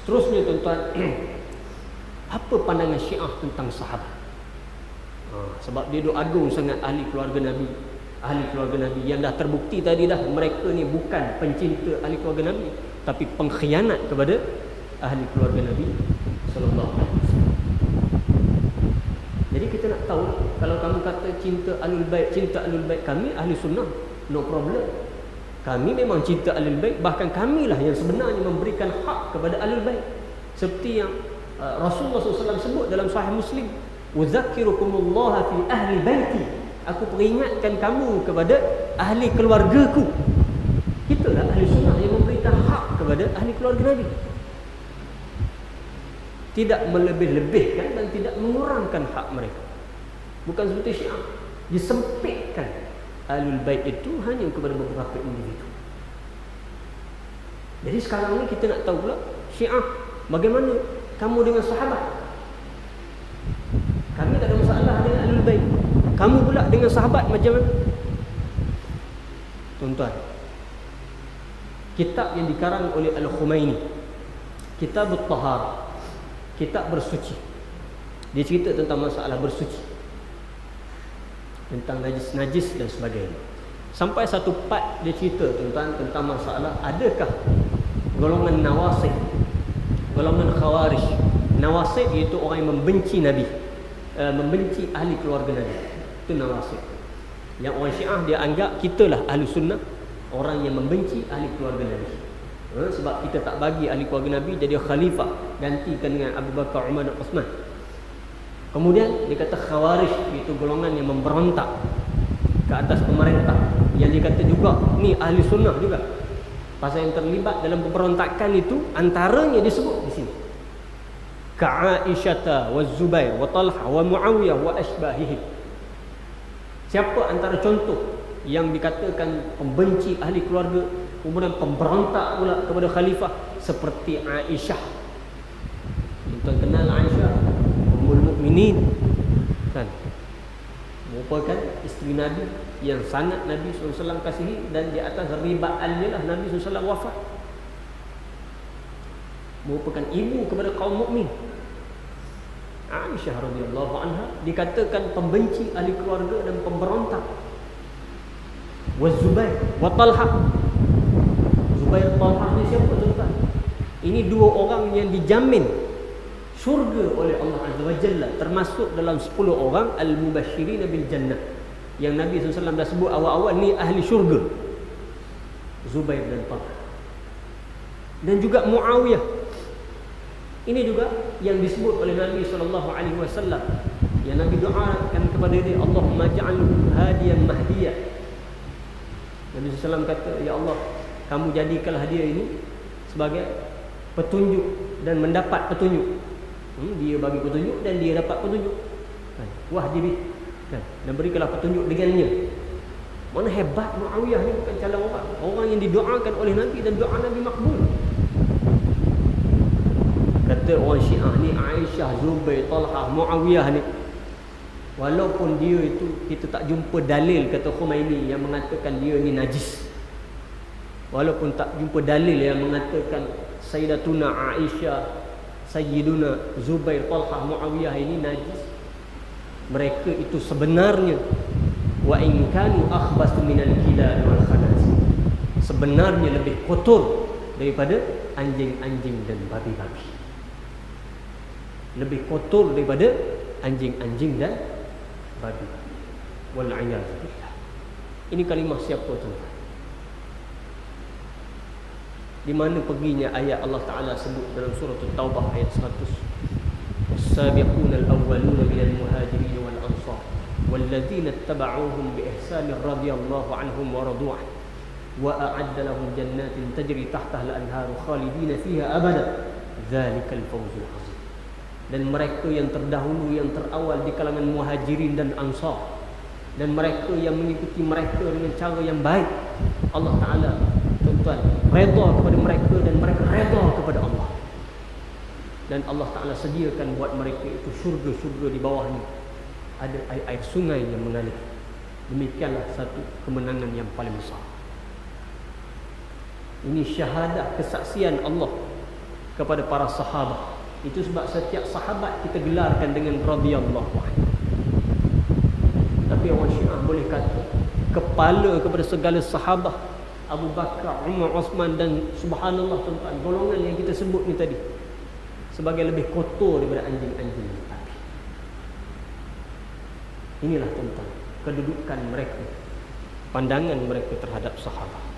Seterusnya tuan-tuan, apa pandangan Syiah tentang sahabat? Sebab dia duk agung sangat ahli keluarga Nabi. Ahli keluarga Nabi yang dah terbukti tadi dah, mereka ni bukan pencinta ahli keluarga Nabi, tapi pengkhianat kepada ahli keluarga Nabi sallallahu alaihi wasallam. Jadi kita nak tahu, kalau kamu kata cinta ahlul bait kami ahli sunnah, no problem. Kami memang cinta ahlul bait, bahkan kamilah yang sebenarnya memberikan hak kepada ahlul bait. Seperti yang Rasulullah SAW sebut dalam Sahih Muslim, "Udzakkirukumullah fi ahli baiti." Aku peringatkan kamu kepada ahli keluargaku. Itulah ahli sunnah yang memberikan hak kepada ahli keluarga Nabi. Tidak melebih-lebihkan dan tidak mengurangkan hak mereka. Bukan seperti Syiah, disempitkan ahlul bait itu hanya kepada beberapa individu. Jadi sekarang ni kita nak tahu pula, Syiah, bagaimana kamu dengan sahabat? Kami tak ada masalah dengan ahlul bait. Kamu pula dengan sahabat macam mana? Tuan-tuan, kitab yang dikarang oleh Al-Khumaini, Kitab At-Tahar, kitab bersuci, dia cerita tentang masalah bersuci, tentang najis-najis dan sebagainya. Sampai satu part dia cerita tentang masalah adakah golongan nawasib, golongan khawarij. Nawasib iaitu orang yang membenci Nabi, membenci ahli keluarga Nabi. Itu nawasib. Yang orang Syiah dia anggap kitalah ahli sunnah, orang yang membenci ahli keluarga Nabi. Sebab kita tak bagi ahli keluarga Nabi jadi khalifah, gantikan dengan Abu Bakar, Umar dan Uthman. Kemudian dia kata khawarij, iaitu golongan yang memberontak ke atas pemerintah, yang dia kata juga ni ahli sunnah juga. Pasal yang terlibat dalam pemberontakan itu antaranya disebut di sini, Ka'aisyata wa Zubair wa Talha wa Muawiyah wa asbahihim. Siapa antara contoh yang dikatakan pembenci ahli keluarga, kemudian pemberontak pula kepada khalifah? Seperti Aisyah. Tuan kenal Aisyah, Ummul Mukminin, kan? Merupakan isteri Nabi yang sangat Nabi SAW kasihi, dan di atas ribaannya lah Nabi SAW wafat. Merupakan ibu kepada kaum mukmin. Aisyah radhiyallahu anha dikatakan pembenci ahli keluarga dan pemberontak. Wa Zubair wa Talha. Zubair, Talha ni siapa tuan-tuan? Ini dua orang yang dijamin syurga oleh Allah Azza wa Jalla, termasuk dalam 10 orang al-mubasysyirin bil jannah yang Nabi SAW dah sebut awal-awal ni ahli syurga. Zubair dan Talha. Dan juga Muawiyah. Ini juga yang disebut oleh Nabi SAW, yang Nabi doakan kepada dia, Allahumma ja'alhu hadiyan mahdiyah. Nabi SAW kata, ya Allah, kamu jadikanlah dia ini sebagai petunjuk dan mendapat petunjuk. Dia bagi petunjuk dan dia dapat petunjuk. Wah jadi, dan berikanlah petunjuk dengannya. Mana hebat Muawiyah ni, bukan calon orang yang didoakan oleh Nabi dan doa Nabi makbul. Kata orang Syiah ni, Aisyah, Zubair, Talha, Muawiyah ni, walaupun dia itu kita tak jumpa dalil, kata Khumaini, yang mengatakan dia ni najis. Walaupun tak jumpa dalil yang mengatakan Sayyidatuna Aisyah, Sayyiduna Zubair, Talha, Muawiyah ini najis, mereka itu sebenarnya wa in kanu akhbasu minal kilal wal khanazir, sebenarnya lebih kotor daripada anjing-anjing dan babi-babi. Lebih kotor daripada anjing-anjing dan babi. Wal'iyadzu billah. Ini kalimah siapa tuan-tuan? Di mana perginya ayat Allah Ta'ala sebut dalam surah At-Taubah ayat 100. Was-sabiquna al-awwaluna minal muhajirin wal ansar walladzina ittaba'uuhum bi ihsanin radhiyallahu anhum wa radu' anhu wa a'adda lahum jannatin tajri tahtaha al-anharu khalidina fiha abada dzalikal fawzul 'azim. Dan mereka yang terdahulu, yang terawal di kalangan muhajirin dan ansar, dan mereka yang mengikuti mereka dengan cara yang baik, Allah Ta'ala tuan-tuan redha kepada mereka dan mereka redha kepada Allah. Dan Allah Ta'ala sediakan buat mereka itu syurga-syurga, di bawahnya ada air-air sungai yang mengalir. Demikianlah satu kemenangan yang paling besar. Ini syahadah, kesaksian Allah kepada para sahabat. Itu sebab setiap sahabat kita gelarkan dengan radhiyallahu anhu. Tapi orang Syiah boleh kata kepala kepada segala sahabat, Abu Bakar, Umar, Osman dan subhanallah tuan-tuan, golongan yang kita sebut ni tadi sebagai lebih kotor daripada anjing-anjing api. Inilah tuan-tuan kedudukan mereka, pandangan mereka terhadap sahabat.